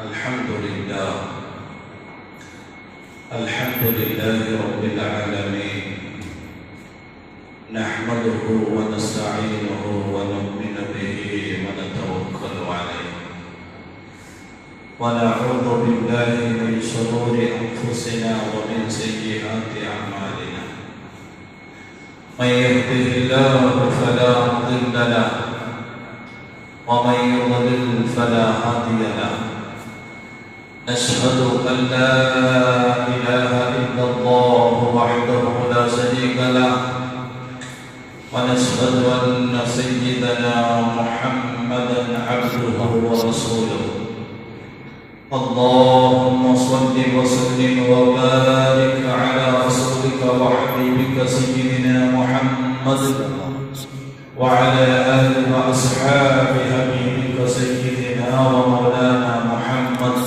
الحمد لله رب العالمين نحمده ونستعينه ونؤمن به ونتوكل عليه ونعوذ بالله من شرور أنفسنا ومن سيئات أعمالنا من يهده الله فلا مضل له ومن يضلل فلا هادي له نشهد أن لا إله إلا الله وحده لا شريك له ونشهد أن سيدنا محمدا عبده ورسوله اللهم صل وسلم وبارك على رسولك وحبيبك سيدنا محمد وعلى آله وأصحاب حبيبك سيدنا ومولانا محمد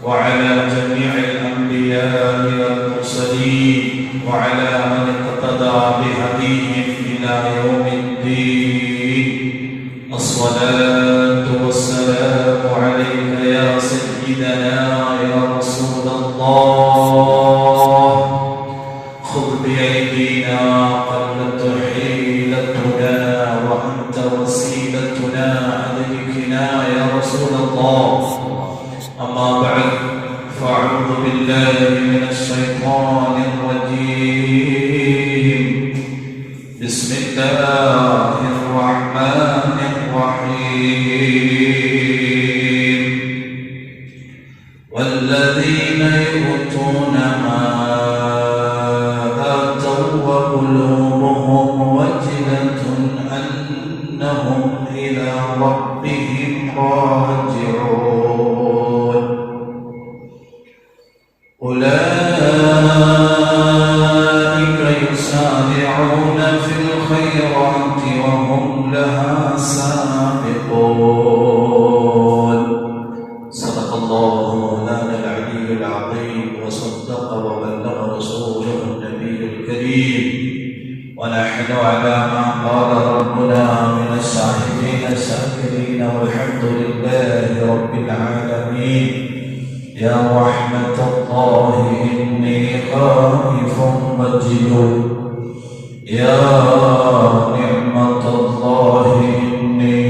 وعلى جميع الأنبياء والمرسلين وعلى من اقتدى بهديهم إلى يوم الدين الصلاة والسلام عليك يا سيدنا يا رسول الله خذ بأيدينا قلت حيلتنا وأنت وسيلتنا أدركنا يا رسول الله أما بعد فأعوذ بالله من الشيطان الرجيم بسم الله الرحمن الرحيم والذين يؤتون ما آتوا وقلوبهم وجلة أنهم إلى ربهم راجعون أولئك يسارعون في الخيرات وهم لها سابقون صدق الله مولانا العلي العظيم وصدق وبلغ رسوله النبي الكريم ونحن على ما قال ربنا من الشاهدين الشاكرين والحمد لله رب العالمين يا رحمة الله إني خائف مجلول يا نعمة الله إني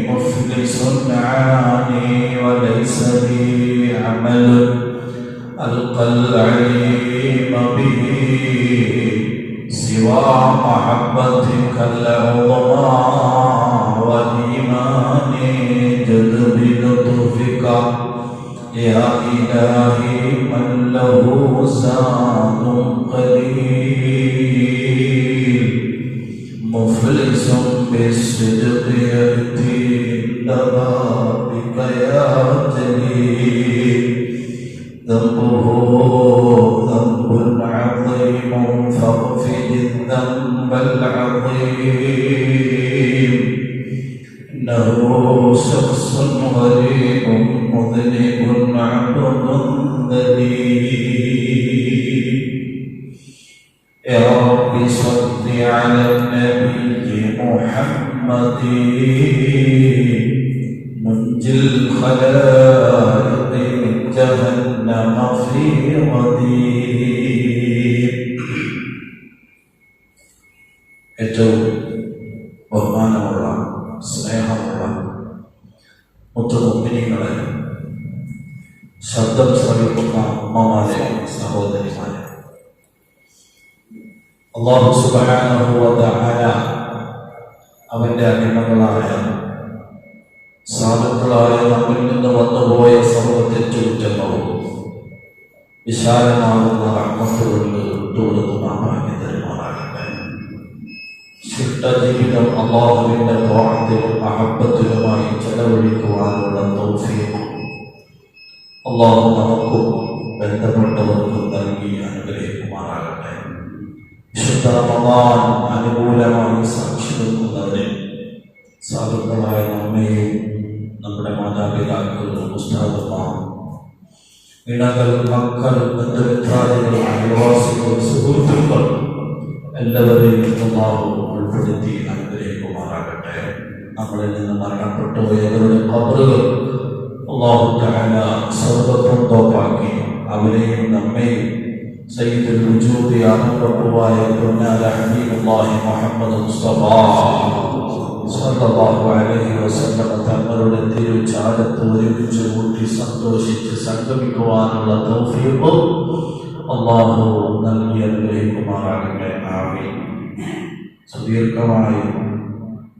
مفلس عاني وليس لي عمل ألقى العليم به سوى محبتك العظمى وإيماني جذب لطفك يا إلهي من له زاد قليل مفلس بالصدق يأتي بك يا جليل ذنبه ذنب عظيم فاغفر الذنب العظيم إنه شخص غريب مذنب عبد ذليل يا رب صل على النبي محمد منجي الخلائق من جهنم في غدير ഏറ്റവും ബഹുമാനമുള്ള സ്നേഹമുള്ള മുത്തുമുഅ്മിനീങ്ങളെ ശബ്ദം ശ്രവിക്കുന്ന അമ്മമാരെ സഹോദരിമാരെ അല്ലാഹു സുബ്ഹാനഹു വ തആല അവന്റെ അടിമകളായ സാധുക്കളായ നമ്മിൽ നിന്ന് വന്നുപോയ സർവ്വതെറ്റുകുറ്റങ്ങളും വിശാലമാകുന്ന റഹ്മത്തുകൊണ്ട് തോന്നുന്ന ഭാഗ്യം തരുമാറാകട്ടെ. ശിഷ്ടജീവിതം അല്ലാഹുവിന്റെ ത്വാഅത്തിലും മഹബ്ബത്തിലുമായി ചെലവഴിക്കുവാനുള്ള തൗഫീഖ് അല്ലാഹു നമുക്കും ബന്ധപ്പെട്ടവർക്കും നൽകി അനുഗ്രഹിക്കുമാറാകട്ടെ. വിശുദ്ധ റമദാൻ അനുകൂലമായി സാക്ഷി നിൽക്കുന്നതിന് സാധുക്കളായ നമ്മയും നമ്മുടെ മാതാപിതാക്കളും ഉസ്താദുമാർ ഇണകൾ മക്കൾ ബന്ധുമിത്രാദികൾ അയൽവാസികൾ സുഹൃത്തുക്കൾ എല്ലാവരെയും അല്ലാഹു ഉൾപ്പെടുത്തി അനുഗ്രഹിക്കുമാറാകട്ടെ. നമ്മളിൽ നിന്ന് മരണപ്പെട്ടു പോയവരുടെ ഖബറുകൾ അല്ലാഹു തആല സർവ്വതോപാക്കി അവരെയും നമ്മെയും സയ്യിദുൽ വജൂദി ആനന്ദപ്രഭുവായ പൊന്നാര ഹബീബുല്ലാഹി മുഹമ്മദ് മുസ്തഫ സല്ലല്ലാഹു അലൈഹി വസല്ലം തങ്ങളുടെ തിരുചാരത്ത് ഒരുമിച്ച് കൂട്ടി സന്തോഷിച്ച് സംഗമിക്കുവാനുള്ള തൗഫീഖ് അല്ലാഹു നൽകി അനുഗ്രഹിക്കുമാറാകട്ടെ. ആമീൻ. സുദീർഘമായി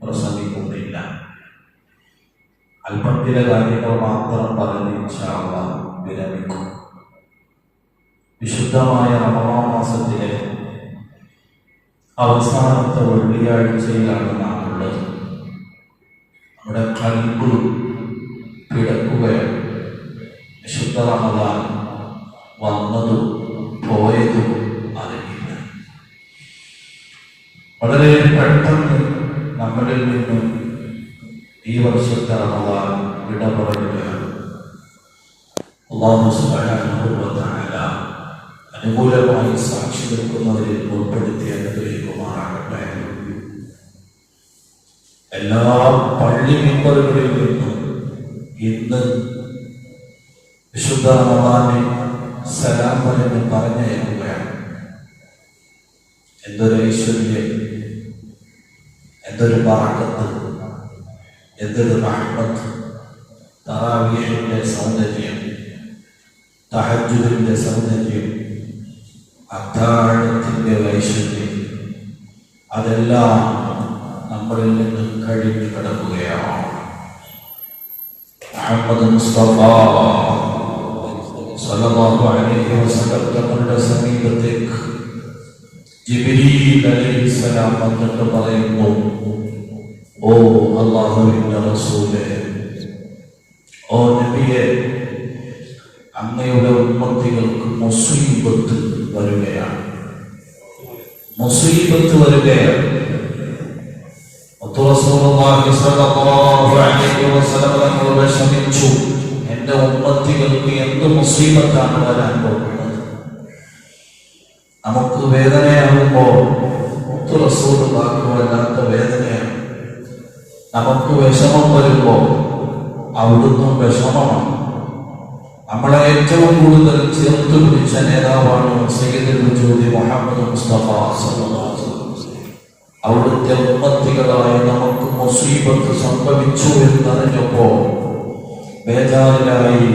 പ്രസംഗിക്കുന്നില്ല, അല്പം ചില കാര്യങ്ങൾ മാത്രം പറഞ്ഞ് ഇൻഷാ അല്ലാഹ് വിരമിക്കും. വിശുദ്ധമായ റമളാൻ മാസത്തിലെ അവസാനത്തെ വെള്ളിയാഴ്ചയിലാണ് നാം ഉള്ളത്. നമ്മുടെ ഖൽബ് കിടക്കുകയാണ്. വിശുദ്ധ റമളാൻ വന്നതും പോയതും അറിയില്ല. വളരെ പെട്ടെന്ന് നമ്മളിൽ നിന്നും ഈ വർഷത്തെ റമളാൻ വിട പറയുകയാണ്. അല്ലാഹു സുബ്ഹാനഹു വ തആല അനുകൂലമായി സാക്ഷി നിൽക്കുന്നവരിൽ ഉൾപ്പെടുത്തി അനുഗ്രഹിക്കുമാറാകട്ടെ. എല്ലാ പള്ളി മെമ്പറുകളിൽ നിന്നും ഇന്ന് വിശുദ്ധ റമളാനെ സലാം പറഞ്ഞയക്കുകയാണ്. എന്തൊരു ഐശ്വര്യം, എന്തൊരു ബറക്കത്ത്, എന്തൊരു റഹ്മത്ത്. തറാവീഹിന്റെ സൗന്ദര്യം, തഹജ്ജുദിന്റെ സൗന്ദര്യം, അത്താഴത്തിന്റെ ഐശ്വര്യം, അതെല്ലാം നമ്മളിൽ നിന്ന് കഴിഞ്ഞു കിടക്കുകയാണ്. മുഹമ്മദ് മുസ്തഫ സല്ലല്ലാഹു അലൈഹി വസല്ലം തങ്ങളുടെ സമീപത്തേക്ക് ജിബ്രീൽ അലൈഹിസ്സലാം വന്നിട്ട് പറയുന്നു, ഓ അല്ലാഹുവിന്റെ റസൂലേ, ഓ നബിയെ, അങ്ങയുടെ ഉമ്മത്തികൾക്ക് മുസീബത്ത് വരികയാണ്, മുസീബത്ത് വരികയാണ്. റസൂലുള്ളാഹി സ്വല്ലല്ലാഹു അലൈഹി വസല്ലം തങ്ങൾ വിഷമിച്ചു, എന്റെ ഉമ്മത്തികൾക്ക് എന്ത് മുസീബത്താണ് വരാൻ പോകുന്നത്. നമുക്ക് വേദനയാകുമ്പോൾ റസൂലുള്ളാഹിക്ക് വല്ലാത്ത വേദനയാണ്. നമുക്ക് വിഷമം വരുമ്പോൾ അവിടുന്ന് വിഷമമാണ്. നമ്മളെ ഏറ്റവും കൂടുതൽ ചേർത്ത് പിടിച്ച നേതാവാണ് സയ്യിദുൽ വജൂദി മുഹമ്മദ് മുസ്തഫ സല്ലല്ലാഹു അലൈഹി വസല്ലം. അവിടുത്തെ ഉമ്മത്തികളായി നമുക്ക് മുസീബത്ത് സംഭവിച്ചു എന്നറിഞ്ഞപ്പോൾ ബേജാറിലായി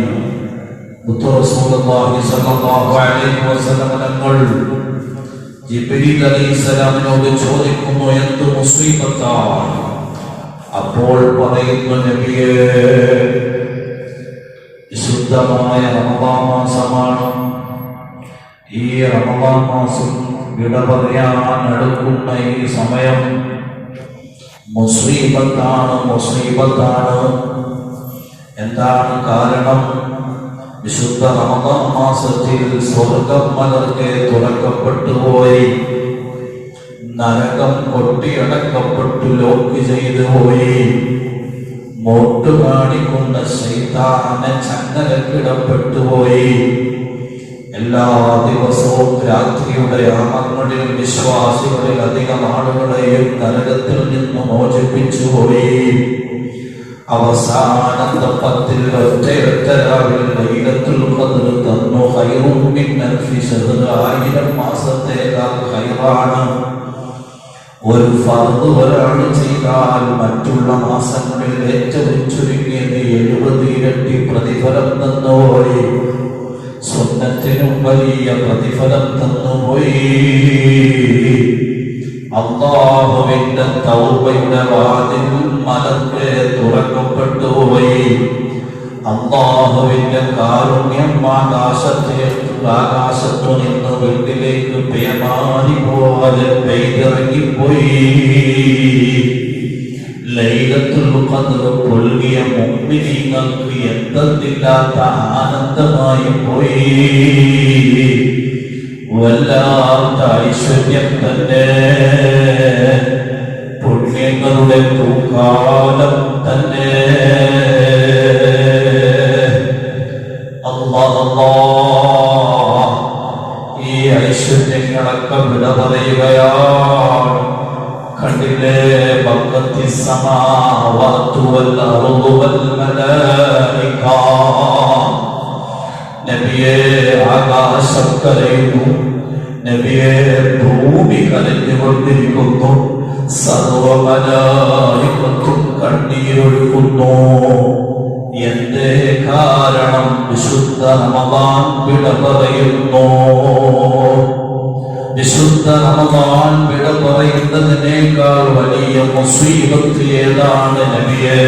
റസൂലുള്ളാഹി സ്വല്ലല്ലാഹു അലൈഹി വസല്ലം തങ്ങൾ ജിബ്രീൽ അലൈഹിസ്സലാമിനോട് ചോദിക്കുന്നു, എന്ത് മുസീബത്താണ്? അപ്പോൾ പറയുന്നു, നബിയേ, വിശുദ്ധമായ റമളാൻ മാസമാണ്. ഈ റമളാൻ മാസം വിട പറയാൻ അടുക്കുന്ന ഈ സമയം മുസീബത്താണ്, മുസീബത്താണ്. എന്താണ് കാരണം? വിശുദ്ധ റമളാൻ മാസത്തിൽ സ്വർഗം മലർക്കെ തുറക്കപ്പെട്ടു പോയി, നരകം കൊട്ടിയടക്കപ്പെട്ടു ലോക്ക് ചെയ്തു പോയി, മോട്ട് കാണിക്കുന്ന ശൈത്താനെ ചങ്ങലക്കിടപ്പെട്ടുപോയി. എല്ലാ ദിവസവും രാത്രിയുടെ യാമങ്ങളിൽ വിശ്വാസികളിൽ അധികം ആളുകളെയും നരകത്തിൽ നിന്ന് മോചിപ്പിച്ചുപോയി. അവസാനത്തെ 10 ഒറ്റയൊറ്റ രാവിൽ ലൈലത്തുൽ ഖദ്ർ തന്നു. ഖൈറും മിൻ അൽഫി ശഹ്ർ, 1000 മാസത്തേക്കാൾ ഖൈറാണ്. ഒരു ഫർദ് ഒരാൾ ചെയ്താൽ മറ്റുള്ള മാസങ്ങളിൽ ഏറ്റവും ചുരുങ്ങിയത് 70 ഇരട്ടി പ്രതിഫലം തന്നുപോയി. സുന്നത്തിനും വലിയ പ്രതിഫലം തന്നുപോയി. അല്ലാഹുവിന്റെ തൗബയുടെ വാതിൽ മലർക്കെ തുറക്കപ്പെട്ടുപോയി. അല്ലാഹുവിന്റെ കാരുണ്യം ആകാശത്തു നിന്ന് വീട്ടിലേക്ക് പേമാരി പോലെ പെയ്തിറങ്ങിപ്പോയി. ലൈലത്തുൽ ഖദ്ർ പുൽകിയ മുഅ്മിനീങ്ങൾക്ക് എന്തെന്നില്ലാത്ത ആനന്ദമായി പോയി. വല്ലാത്ത ഐശ്വര്യം തന്നെ, പുണ്യങ്ങളുടെ പൂക്കാലം തന്നെ. ഈ ഐശ്വര്യങ്ങളൊക്കെ വിട പറയുകയാണ്. കണ്ടില്ലേ, ബഖത്തി സമാവാതു വൽ അർദു വൽ മലായിക ആകാശം കരയുന്നു, നബിയെ ഭൂമി കരഞ്ഞുകൊണ്ടിരിക്കുന്നു, സർവമലായികത്തും കണ്ണീരൊഴുകുന്നു. എന്തേ കാരണം? വിശുദ്ധ റമദാൻ വിട പറയുന്നു. വിശുദ്ധ റമദാൻ വിട പറയുന്നതിനേക്കാൾ വലിയ മുസീബത്ത് ഏതാണ് നബിയേ?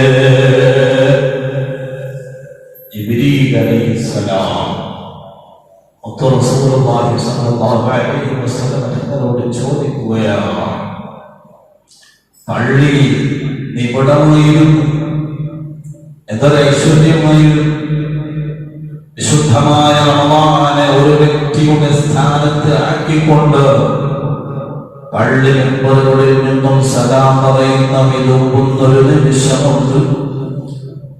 ജിബ്രീൽ അലൈഹിസ്സലാം റസൂലുള്ളാഹി സ്വല്ലല്ലാഹു അലൈഹി വസല്ലം തങ്ങളോട് ചോദിക്കുകയാണ്, പള്ളി നിബിഡമായിരുന്നു, എന്തൊരു ഐശ്വര്യമായിരുന്നു. വിശുദ്ധമായ റമദാനെ ഒരു വ്യക്തിയുടെ സ്ഥാനത്ത് ആക്കിക്കൊണ്ട് പള്ളി മെമ്പറുകളിൽ നിന്നും സലാം പറയുന്ന വിതുമ്പുന്നൊരു നിമിഷമുണ്ട്.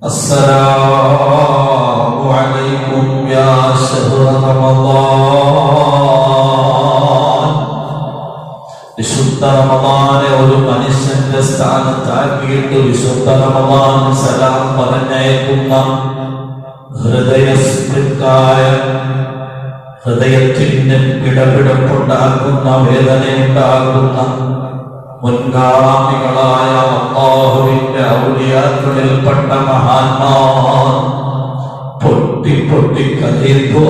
അസ്സലാമു അലൈക്കും യാ ശഹ്റ റമദാൻ. വിശുദ്ധ റമദാനെ ഒരു മനുഷ്യന്റെ സ്ഥാനത്താക്കിയിട്ട് വിശുദ്ധ റമദാൻ സലാം പറഞ്ഞയക്കുന്ന ഹൃദയസ്പൃക്കായ, ഹൃദയത്തിന് പിടപിടപ്പുണ്ടാക്കുന്ന, വേദനയുണ്ടാക്കുന്ന മുൻഗാമികളായ അല്ലാഹുവിന്റെ ഔലിയാക്കളിൽപ്പെട്ട മഹാന്മാർ പൊട്ടി പൊട്ടി കരയുന്നു.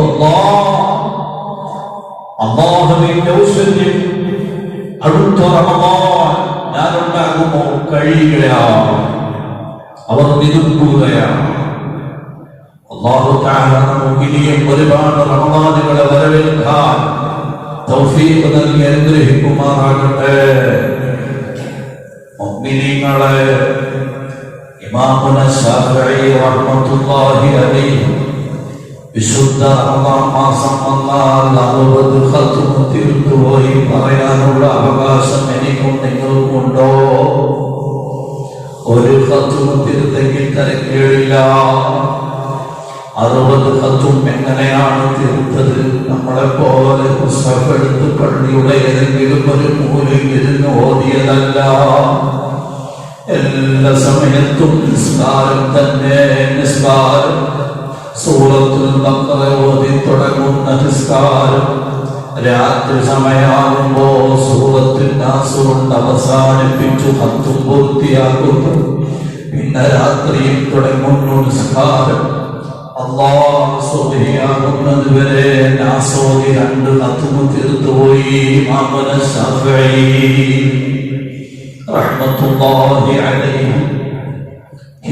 അല്ലാഹുവിന്റെ ഔഷധ്യം അടുത്ത റമദാൻ ഞാനുണ്ടാകുമോ? കഴിയുകയാണ്. അവർ വിതുമ്പുകയാണ്. അല്ലാഹു തആല നമുക്ക് ഇനിയും ഒരുപാട് റമദാനുകളെ വരവേൽക്കാൻ തൗഫീഖ് നൽകി അനുഗ്രഹിക്കുമാറാകട്ടെ. മുഅ്മിനീങ്ങളെ, ഇമാമുന ശാഫിഈ റഹ്മത്തുള്ളാഹി അലൈഹി വിശുദ്ധ റമദാൻ മാസം വന്നാൽ 60 ഖത്മ തീർത്തുപോയി പറയാനുള്ള അവകാശം എനിക്കും നിങ്ങൾക്കും ഉണ്ടോ? ഒരു ഖത്മ തീർത്തെങ്കിൽ തരക്കേടില്ല. 60 ഖത്മ എങ്ങനെയാണ് തീർത്തത്? നമ്മളെ പോലെ പുസ്തകം എടുത്ത് പള്ളിയുടെ ഏതെങ്കിലും ഒരു മൂലയിൽ ഇരുന്ന് ഓതിയതല്ല. എല്ലാ സമയത്തും നിസ്കാരം തന്നെ. നിസ്കാരം സൂറത്തുൽ ബഖറ ഓതി തുടങ്ങുന്ന നിസ്കാരം, രാത്രി സമയമാകുമ്പോ സൂറത്തുൽ നാസ് കൊണ്ട് അവസാനിപ്പിച്ചു ഖത്മ പൂർത്തിയാക്കുന്നു. പിന്നെ രാത്രിയിൽ തുടങ്ങുന്നു നിസ്കാരം. അല്ലാഹു സുബ്ഹാനഹു വരെ നാസോദി 2 ഖത്മ തീർത്തുപോയി. ഇമാമുന ശാഫിഈ റഹ്മത്തുള്ളാഹി അലൈഹി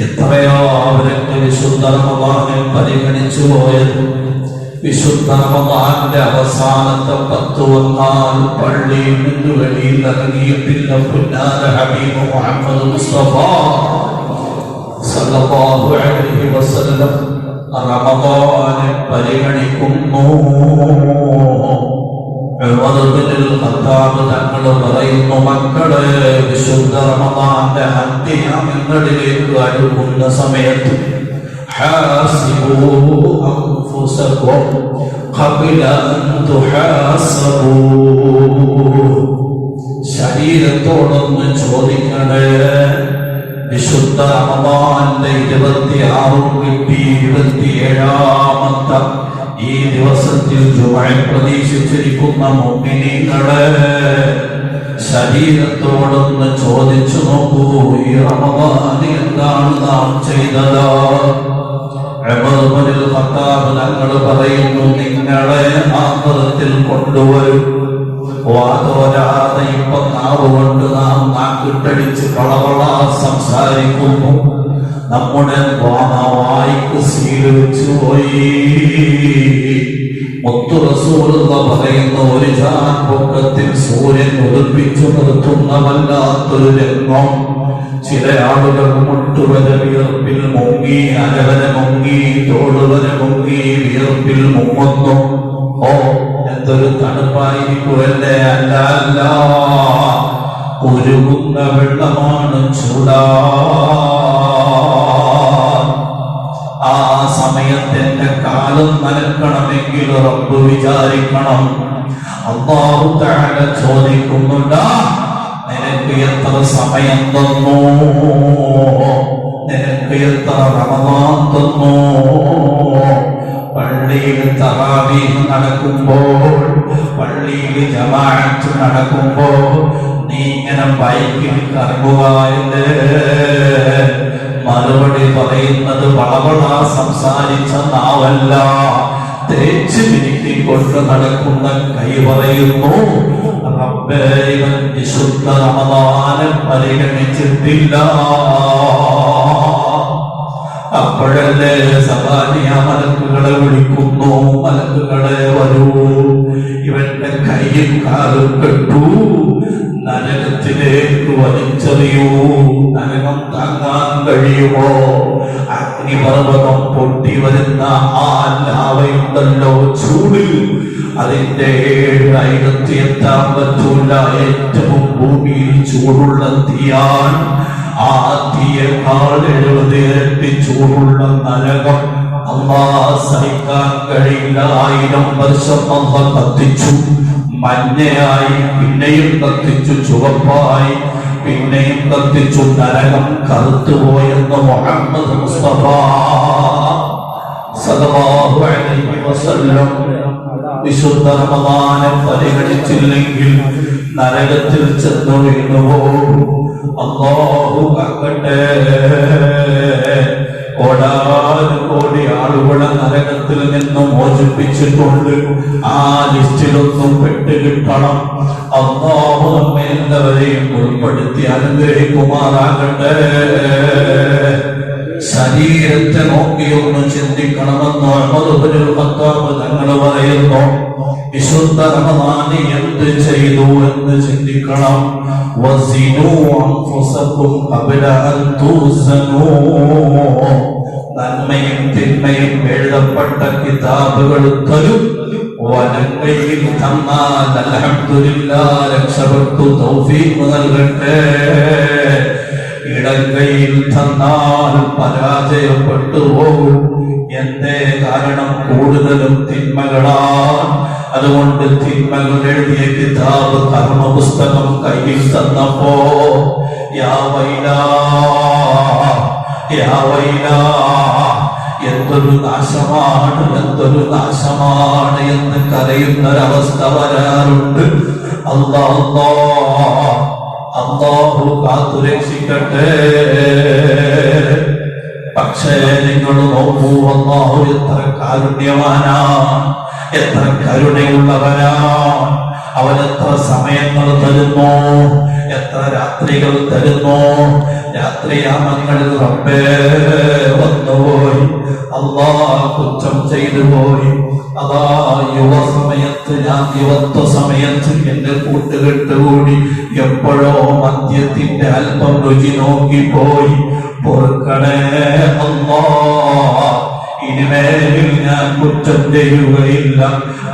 എത്രയാവരൊക്കെ വിശുദ്ധ റമദാനിൽ പരിഗണിച്ചു പോയത്. വിശുദ്ധ റമദാന്റെ അവസാനത്തെ 10 വന്നാൽ പള്ളിയിൽ നിന്ന് വെളിയിൽ ഇറങ്ങിയിട്ടില്ല. പുന്നാര ഹബീബ് മുഹമ്മദ് മുസ്തഫ സല്ലല്ലാഹു അലൈഹി വസല്ലം റമദാനെ പരിഗണിക്കുന്നു. ഉമർ ഇബ്നുൽ ഖത്താബ് തങ്ങൾ പറയുന്നു, മക്കളെ, വിശുദ്ധ റമദാന്റെ അന്ത്യങ്ങളിലേക്ക് അടുക്കുന്ന സമയത്ത് ഹാസിബൂ അൻഫുസകും ഖബല അൻ തുഹാസബൂ. ശരീരത്തോടൊന്ന് ചോദിക്കണേ, വിശുദ്ധ റമദാന്റെ 26 കിട്ടി, 27ാമത്തെ ഈ ദിവസത്തിൽ ജുമഅ പ്രതീക്ഷിച്ചിരിക്കുന്ന മുഅ്മിനീങ്ങളെ, ശരീരത്തോടൊന്ന് ചോദിച്ചു നോക്കൂ, ഈ റമദാനിൽ എന്താണ് നാം ചെയ്തത്? ഉമർ ഇബ്നുൽ ഖത്താബ് തങ്ങൾ പറയുന്നു, നിങ്ങളെ ആഖിറത്തിൽ കൊണ്ടുവരും. വാതോരാതെ ഇപ്പം നാവ് കൊണ്ട് നാം നാക്കിട്ടടിച്ച് കളവള സംസാരിക്കുന്നു. നമ്മുടെ വായിക്ക് സ്വീകരിച്ചു പോയി. മുത്തു റസൂലുള്ള പറയുന്ന ഒരു ജാൻ പൊക്കത്തിൽ സൂര്യൻ ഉദിപ്പിച്ചു നിർത്തുന്ന വല്ലാത്തൊരു രംഗം. ചില ആളുകൾ മുട്ടുവരെ വിയർപ്പിൽ മുങ്ങി, അരവരെ മുങ്ങി, തോളുവരെ മുങ്ങി വിയർപ്പിൽ മുങ്ങുന്നു. ഓ, എന്തൊരു തണുപ്പായിരിക്കുമല്ലേ! അല്ല അല്ല, ഉരുകുന്ന വെള്ളമാണ് ചൂടാ. ആ സമയത്ത് എന്റെ കാലം നനക്കണമെങ്കിൽ റബ്ബ് വിചാരിക്കണം. അല്ലാഹു തആല ചോദിക്കുന്നുണ്ട്, നിനക്ക് എത്ര സമയം തന്നു? നിനക്ക് എത്ര റമദാൻ തന്നു? പള്ളിയിൽ തറാവീഹ് നടക്കുമ്പോൾ, പള്ളിയിൽ ജമാഅത്ത് നടക്കുമ്പോൾ നീ ഇങ്ങനെ ബൈക്കിൽ കറങ്ങുകയല്ലേ? മറുപടി പറയുന്നത് വളവള സംസാരിച്ച നാവല്ല, തേച്ച് മിനുക്കിക്കൊണ്ട് നടക്കുന്ന കൈ പറയുന്നു, റബ്ബേ ഇവൻ വിശുദ്ധ റമദാനെ പരിഗണിച്ചിട്ടില്ല. അപ്പോഴല്ലേ സബാനിയ മലക്കുകളെ വിളിക്കുന്നു, മലക്കുകളെ വരൂ, ഇവന്റെ കൈയും കാലും കെട്ടു, നരകത്തിലേക്ക് വലിച്ചെറിയൂ. നരകം താങ്ങാൻ കഴിയുമോ? അഗ്നിപർവ്വതം പൊട്ടി വരുന്ന ആ ലാവയുണ്ടല്ലോ, ചൂട്, അതിന്റെ 7,000 എത്താൻ പറ്റൂല. ഏറ്റവും ഭൂമിയിൽ ചൂടുള്ള തീയാൻ, ആ തീയേക്കാൾ 70 ഇരട്ടി ചൂടുള്ള നരകം അല്ലാഹ് സഹിക്കാൻ കഴിയില്ല. 1000 വർഷം അല്ലാഹ് കത്തിച്ചു, മഞ്ഞയായി, പിന്നെയും കത്തിച്ചു ചുവപ്പായി, പിന്നെയും കത്തിച്ചു, നരകം കറുത്തുപോയെന്ന് മുഹമ്മദ് മുസ്തഫ സല്ലല്ലാഹു അലൈഹി വസല്ലം. വിശുദ്ധ റമദാനെ പരിഗണിച്ചില്ലെങ്കിൽ നരകത്തിൽ ചെന്നു വീണുപോകും. അല്ലാഹു കാക്കട്ടെ. കോടാനുകോടി ആളുകളെ നരകത്തിൽ നിന്ന് മോചിപ്പിച്ചിട്ടുണ്ട്. ആ ലിസ്റ്റിലൊന്നും പെട്ടുകിട്ടണം. അല്ലാഹു നമ്മെ എല്ലാവരെയും ഉൾപ്പെടുത്തി അനുഗ്രഹിക്കുമാറാകട്ടെ. ശരീരത്തെ നോക്കിയൊന്ന് ചിന്തിക്കണമെന്ന് ഉമർ ഇബ്നുൽ ഖത്താബ് തങ്ങൾ പറയുന്നു. വിശുദ്ധ റമദാനിൽ എന്ത് ചെയ്തു എന്ന് ചിന്തിക്കണം. വസിനു അൻഫുസകും ഖബ്ല അൻ തുസനൂ. നന്മയും തിന്മയും എഴുതപ്പെട്ട കിതാബുകൾ തരും. വലങ്കയിൽ തന്നാൽ അൽഹംദുലില്ലാഹ് രക്ഷപ്പെട്ടു, തൗഫീഖ് നൽകട്ടെ. ഇടങ്കയിൽ തന്നാൽ പരാജയപ്പെട്ടു പോകും. എന്തേ കാരണം? കൂടുതലും തിന്മകളാണ്. അതുകൊണ്ട് തിന്മകൾ എഴുതിയ കിതാബ്, കർമ്മ പുസ്തകം കയ്യിൽ തന്നപ്പോ യാ വൈലാ യാ വൈലാ, എന്തൊരു നാശമാണ്, എന്തൊരു നാശമാണ് എന്ന് കരയുന്നൊരവസ്ഥ വരാറുണ്ട്. അല്ലാഹു കാത്തുരക്ഷിക്കട്ടെ. പക്ഷേ നിങ്ങൾ നോക്കൂ, അല്ലാഹു എത്ര കാരുണ്യവാനാണ്, എത്ര കരുണയുള്ളവനാണ്. അവനെത്ര സമയങ്ങൾ തരുന്നു, എത്ര രാത്രികൾ തരുന്നു. രാത്രിയാമങ്ങളിൽ റബ്ബേ വന്നുപോയി, അല്ലാഹ് കുറ്റം ചെയ്തു പോയി. അതാ യുവ സമയത്ത്, ഞാൻ യുവത്വ സമയത്ത് എന്റെ കൂട്ടുകെട്ടുകൂടി എപ്പോഴോ മദ്യത്തിന്റെ അല്പം രുചി നോക്കിപ്പോയി. പൊറുക്കണേ അല്ലാഹ്, ഇനിമേലിൽ ഞാൻ കുറ്റം ചെയ്യുകയില്ല.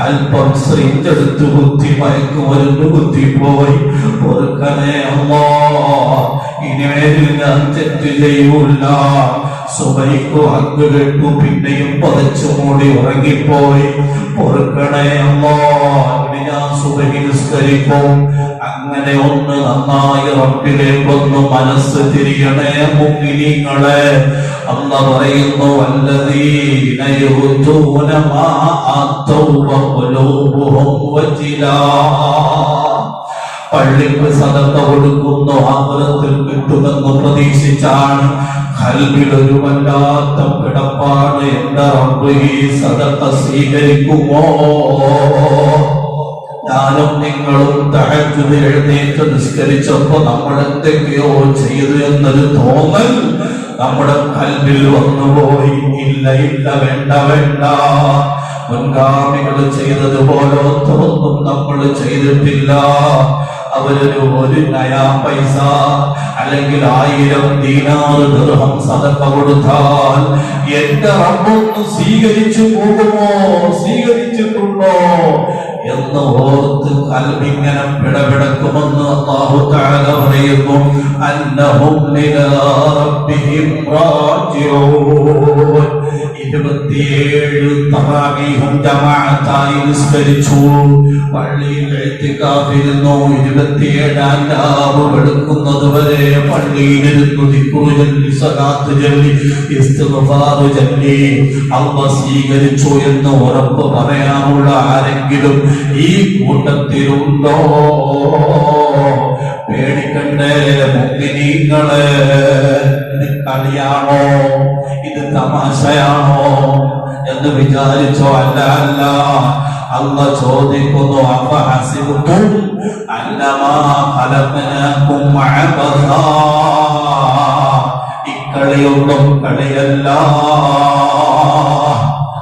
അല്പം ശ്രീഞ്ചെടുത്ത് കുത്തി, മയക്കുമരുന്ന് കുത്തിപ്പോയി. പൊറുക്കണേ അല്ലാഹ്, ഇനിമേലിൽ ഞാൻ തെറ്റ് ചെയ്യൂല. സുബഹിക്കു ഹക്ക് കേട്ടു, പിന്നെയും പതച്ചു മൂടി ഉറങ്ങിപ്പോയി. പൊറുക്കണേ അല്ലാഹ്, ഞാൻ സുബഹി നിസ്കരിക്കും. അങ്ങനെ ഒന്ന് നന്നായി റബ്ബിലേക്കൊന്ന് മനസ്സ് തിരിയണേ മുഅ്മിനീങ്ങളെ. അല്ലാഹ് പറയുന്നു, വല്ലദീന യുതൂന മാ ആതൗ വഖുലൂബുഹും വജിലാ. പള്ളിക്ക് സദഖ കൊടുക്കുന്നു, ആഖിറത്തിൽ കിട്ടുമെന്ന് പ്രതീക്ഷിച്ചാണ്. ഖൽബിലൊരു വല്ലാത്ത കിടപ്പാണ്, എന്റെ റബ്ബ് ഈ സദഖ സ്വീകരിക്കുമോ? ഞാനും നിങ്ങളും തഹജ്ജുദ് എഴുന്നേറ്റ് നിസ്കരിച്ചപ്പോ നമ്മൾ എന്തൊക്കെയോ ചെയ്തു എന്നൊരു തോന്നൽ നമ്മുടെ ഖൽബിൽ വന്നുപോയി. ഇല്ല ഇല്ല, വേണ്ട വേണ്ട, മുൻഗാമികൾ ചെയ്തതുപോലെ ഒന്നും നമ്മൾ ചെയ്തിട്ടില്ല. അവരൊരു നയാ പൈസ അല്ലെങ്കിൽ 1000 ദീനാർ ദിർഹം സദഖ കൊടുത്താൽ എന്റെ റബ്ബൊന്ന് സ്വീകരിച്ചു പോകുമോ, സ്വീകരിച്ചിട്ടുണ്ടോ എന്ന് ഓർത്ത് ഖൽബിങ്ങനെ പിടപിടക്കുമെന്ന് അല്ലാഹു തആല പറയുന്നു. അന്നഹും ഇലാ റബ്ബിഹിം റാജിഊൻ. 27 തറാവീഹും ജമാഅത്തായി നിസ്കരിച്ചു. പള്ളിയിൽ ഇഅ്തികാഫിരുന്നു. 27 രാവ് വെളുക്കുന്നത് വരെ പള്ളിയിലിരുന്നു ദിക്റ് ചൊല്ലി, സ്വലാത്ത് ചൊല്ലി, ഇസ്തിഗ്ഫാർ ചൊല്ലി. അല്ലാഹ് സ്വീകരിച്ചു എന്ന് ഉറപ്പ് പറയാനുള്ള ആരെങ്കിലും ഈ കൂട്ടത്തിലുണ്ടോ? പേടിക്കണ്ടേ മുഅ്മിനീങ്ങളെ. ഇത് കളിയാണോ, ഇത് തമാശയാണോ എന്ന് വിചാരിച്ചോ? അല്ല അല്ല. അല്ലാഹ് ചോദിക്കുന്നു, അഫഹസിബതും അന്നമാ ഖലഖനാകും അബസാ. ഇക്കളിയൊന്നും കളിയല്ല.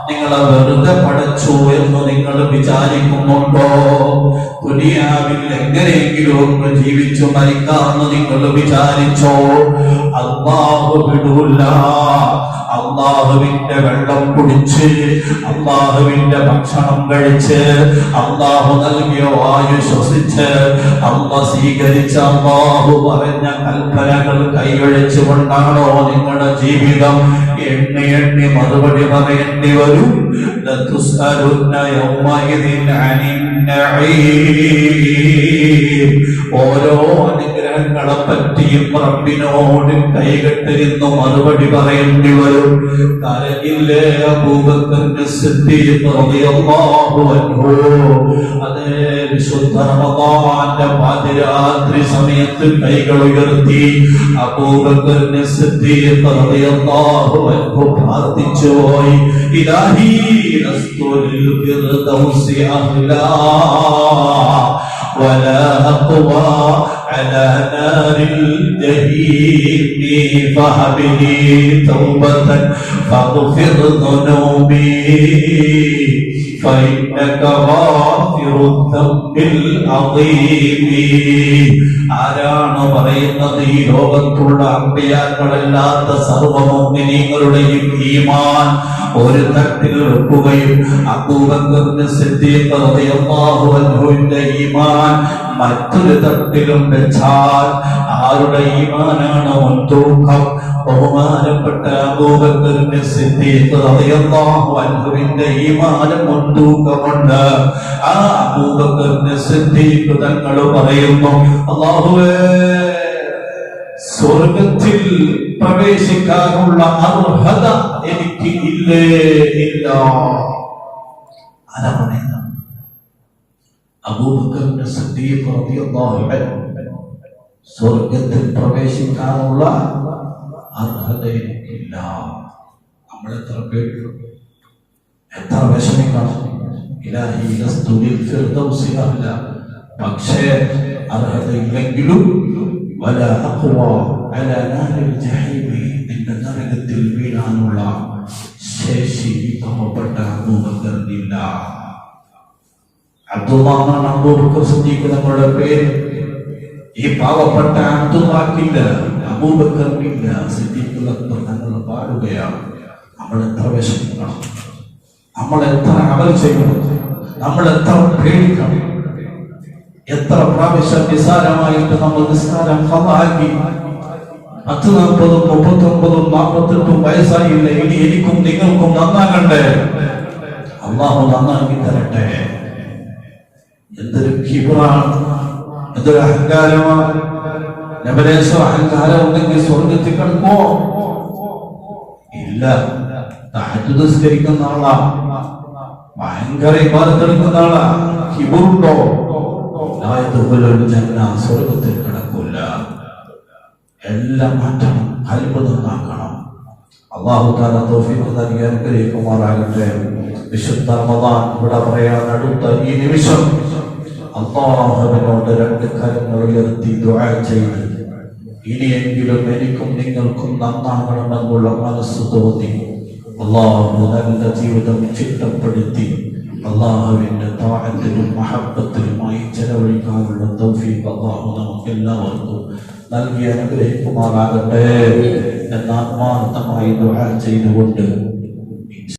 നിങ്ങളെ വെറുതെ പഠിച്ചു എന്ന് നിങ്ങൾ വിചാരിക്കുന്നുണ്ടോ? ദുനിയാവിൽ എങ്ങനെയെങ്കിലും ഒന്ന് ജീവിച്ചു മരിക്കാമെന്ന് നിങ്ങൾ വിചാരിച്ചോ? അല്ലാഹു വിടൂല. അല്ലാഹുവിന്റെ വെള്ളം കുടിച്ച്, അല്ലാഹുവിന്റെ ഭക്ഷണം കഴിച്ച്, അല്ലാഹു നൽകിയ വായു ശ്വസിച്ച്, അല്ലാഹ് സ്വീകരിച്ച അല്ലാഹു പറഞ്ഞ കൽപ്പനകൾ കൈവഴിച്ചുകൊണ്ടാണോ നിങ്ങളുടെ ജീവിതം? എണ്ണി എണ്ണി മറുപടി പറയേണ്ടി വരും. ലതുസ്അലുന്ന യൗമഇദിൻ അനിൻ നഈം. ഓരോ അനുഗ്രഹങ്ങളെ പറ്റിയും റബ്ബിനോട് കൈകെട്ടിരുന്നു മറുപടി പറയേണ്ടി വരും. കരയില്ലേ അബൂബക്കർ സിദ്ദീഖ് റളിയല്ലാഹു അൻഹു? അതേ വിശുദ്ധ റമദാന്റെ പാതിരാത്രി സമയത്ത് കൈകൾ ഉയർത്തി അബൂബക്കർ സിദ്ദീഖ് റളിയല്ലാഹു അൻഹു പ്രാർത്ഥിച്ചു പോയി, ഇലാഹി ലസ്തു ലിൽ ഫിർദൗസി അഹ്ലാ ولا أقوى على نار الجحيم فهب لي توبة فاغفر ذنوبي فإنك غافر الذنب العظيم. ആരാണ് പറയുന്നത്? ഈ ലോകത്തുള്ള അമ്പിയാക്കളല്ലാത്ത സർവ്വ മുഅ്മിനീങ്ങളുടെയും ഈമാൻ ഒരു തട്ടിൽ വെക്കുകയും അബൂബക്കർ സിദ്ദീഖ് റളിയല്ലാഹു അൻഹുവിന്റെ ഈമാൻ മറ്റൊരു തട്ടിലും വെച്ചാൽ ആരുടെ ഈമാനാണ് മുൻതൂക്കം? ബഹുമാനപ്പെട്ട അബൂബക്കർ സിദ്ദീഖ് റളിയല്ലാഹു അൻഹുവിന്റെ ഈമാൻ മുൻതൂക്കമുണ്ട്. ആ അബൂബക്കർ സിദ്ദീഖ് തങ്ങൾ പറയുന്നു, അല്ലാഹുവേ, സ്വർഗത്തിൽ പ്രവേശിക്കാനുള്ള അർഹത എനിക്ക് ഇല്ലേ ഇല്ല. ആരാണ്? അബൂബക്കർ സിദ്ദീഖ് റളിയല്ലാഹു അൻഹു. സ്വർഗത്തിൽ പ്രവേശിക്കാനുള്ള അർഹത എനിക്കില്ല. നമ്മളെത്ര പേര് എത്ര വിഷമിക്കണം. ഇലാഹി ലസ്തു ലിൽ ഫിർദൗസി അഹ്ലാ. പക്ഷേ അർഹതയില്ലെങ്കിലും വലാ അഖ്വാ അലാ നാരിൽ ജഹീമി. നിന്റെ നരകത്തിൽ വീഴാനുള്ള ശേഷി പാവപ്പെട്ട അബൂബക്കറിനില്ല. അബ്ദുല്ലാഹ് അബൂബക്കർ സിദ്ദീഖ് നമ്മുടെ പേര്. ഈ പാവപ്പെട്ട അബ്ദുല്ലാഹില്ല, അബൂബക്കറിനില്ല. സിദ്ദീഖ് അക്ബർ തങ്ങൾ പാടുകയാണ്. നമ്മൾ എത്ര വിഷമിക്കണം, നമ്മൾ എത്ര അമൽ ചെയ്യണം, നമ്മൾ എത്ര പേടിക്കണം. എത്ര പ്രാവശ്യം നിസാരമായിട്ട് നമ്മൾ നിസ്കാരം ഖളാക്കി 10, 40, 39, 48 വയസ്സായില്ലേ? ഇനി എനിക്കും നിങ്ങൾക്കും നന്നാകണ്ടേ? അല്ലാഹു നന്നാക്കി തരട്ടെ. എന്തൊരു കിബ്റാണ്, എന്തൊരു അഹങ്കാരമാണ്. നബിലേശോ അഹങ്കാരം ഉണ്ടെങ്കിൽ സ്വർഗത്തിൽ കിടക്കുമോ? ഇല്ല. തഹജ്ജുദ് നിസ്കരിക്കുന്ന ആളാ, ഭയങ്കര ഇബാദത്ത് എടുക്കുന്ന ആളാ. കിബ്റുണ്ടോ? സ്വർഗത്തിൽ കിടക്കൂല. എല്ലാം മാറ്റണം, ഖൽബ് നന്നാക്കണം. അല്ലാഹു തആല തൗഫീഖ് നൽകി അനുഗ്രഹിക്കുമാറാകട്ടെ. വിശുദ്ധ റമദാൻ ഇവിടെ പറയാൻ അടുത്ത ഈ നിമിഷം അല്ലാഹുവിനോട് 2 കരങ്ങൾ ഉയർത്തി ദുആ ചെയ്ത് ഇനിയെങ്കിലും എനിക്കും നിങ്ങൾക്കും നന്നാകണമെന്നുള്ള മനസ്സ് തോന്നി അല്ലാഹു നല്ല ജീവിതം ചിട്ടപ്പെടുത്തി അല്ലാഹുവിന്റെ താഅത്തിലും മഹബ്ബത്തിലുമായി ചെലവഴിക്കാനുള്ള തൗഫീഖ് അല്ലാഹു നമുക്കെല്ലാവർക്കും നൽകി അനുഗ്രഹിക്കുമാറാകട്ടെ എന്ന് ആത്മാർത്ഥമായി ദുആ ചെയ്തുകൊണ്ട്